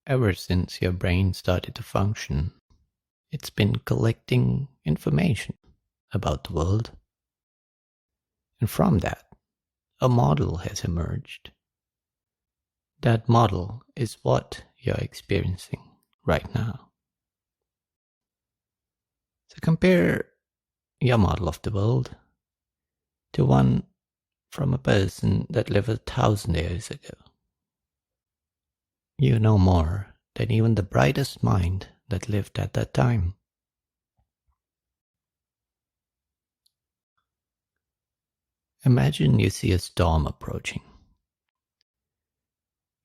Ever since your brain started to function, it's been collecting information about the world. And from that, a model has emerged. That model is what you're experiencing right now. So compare your model of the world to one from a person that lived 1,000 years ago. You know more than even the brightest mind that lived at that time. Imagine you see a storm approaching.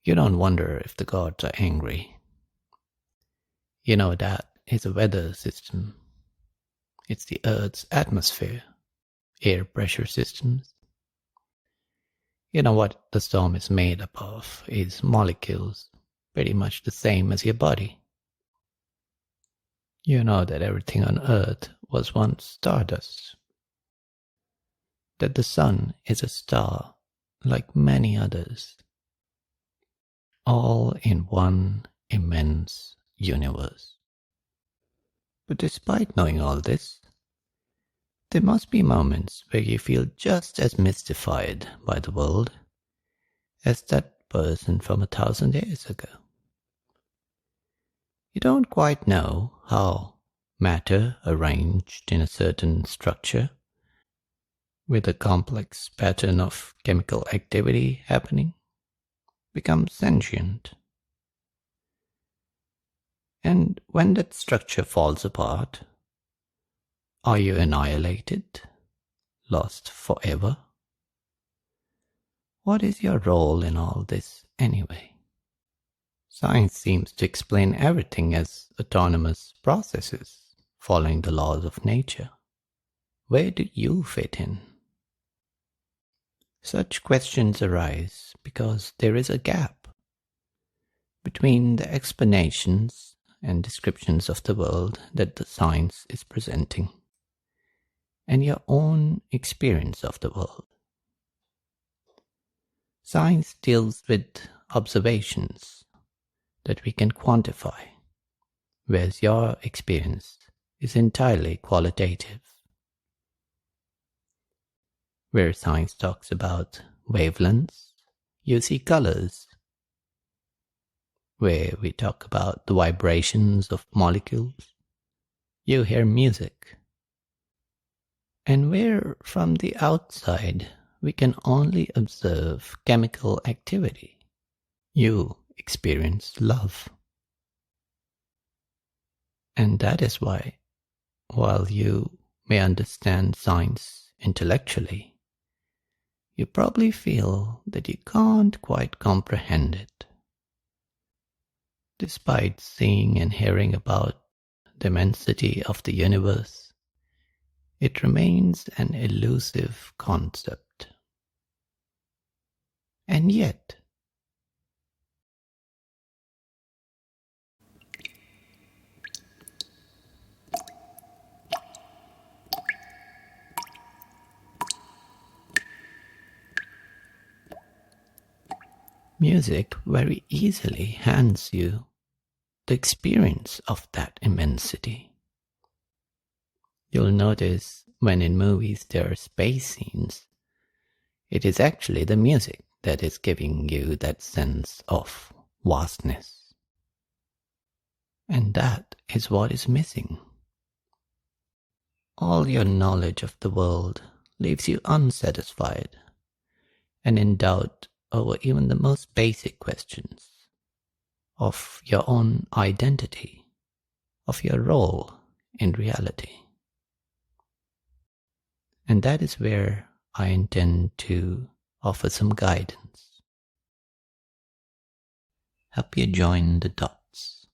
You don't wonder if the gods are angry. You know that is a weather system. It's the Earth's atmosphere, air pressure systems. You know what the storm is made up of is molecules, pretty much the same as your body. You know that everything on Earth was once stardust. That the sun is a star like many others. All in one immense universe. But despite knowing all this, there must be moments where you feel just as mystified by the world as that person from 1,000 years ago. You don't quite know how matter arranged in a certain structure with a complex pattern of chemical activity happening becomes sentient. And when that structure falls apart, are you annihilated, lost forever? What is your role in all this anyway? Science seems to explain everything as autonomous processes following the laws of nature. Where do you fit in? Such questions arise because there is a gap between the explanations and descriptions of the world that the science is presenting and your own experience of the world. Science deals with observations that we can quantify, whereas your experience is entirely qualitative. Where science talks about wavelengths, you see colors. Where we talk about the vibrations of molecules, you hear music. And where from the outside we can only observe chemical activity, you experience love. And that is why, while you may understand science intellectually, you probably feel that you can't quite comprehend it. Despite seeing and hearing about the immensity of the universe, it remains an elusive concept. And yet, music very easily hands you the experience of that immensity. You'll notice when in movies there are space scenes, it is actually the music that is giving you that sense of vastness. And that is what is missing. All your knowledge of the world leaves you unsatisfied and in doubt over even the most basic questions of your own identity, of your role in reality. And that is where I intend to offer some guidance. Help you join the dots.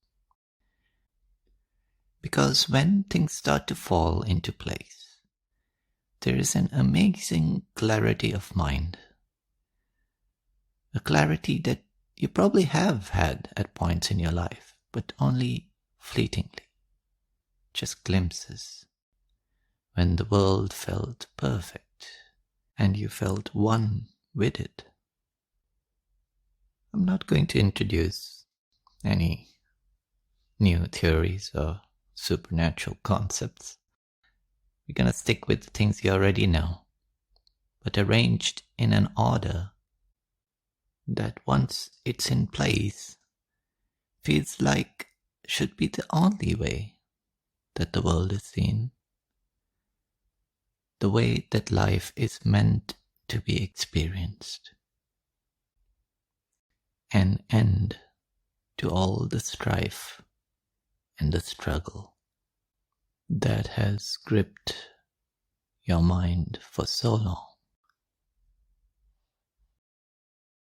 Because when things start to fall into place, there is an amazing clarity of mind. A clarity that you probably have had at points in your life, but only fleetingly. Just glimpses. When the world felt perfect and you felt one with it. I'm not going to introduce any new theories or supernatural concepts. We're gonna stick with the things you already know, but arranged in an order that once it's in place, feels like should be the only way that the world is seen, the way that life is meant to be experienced. An end to all the strife and the struggle that has gripped your mind for so long.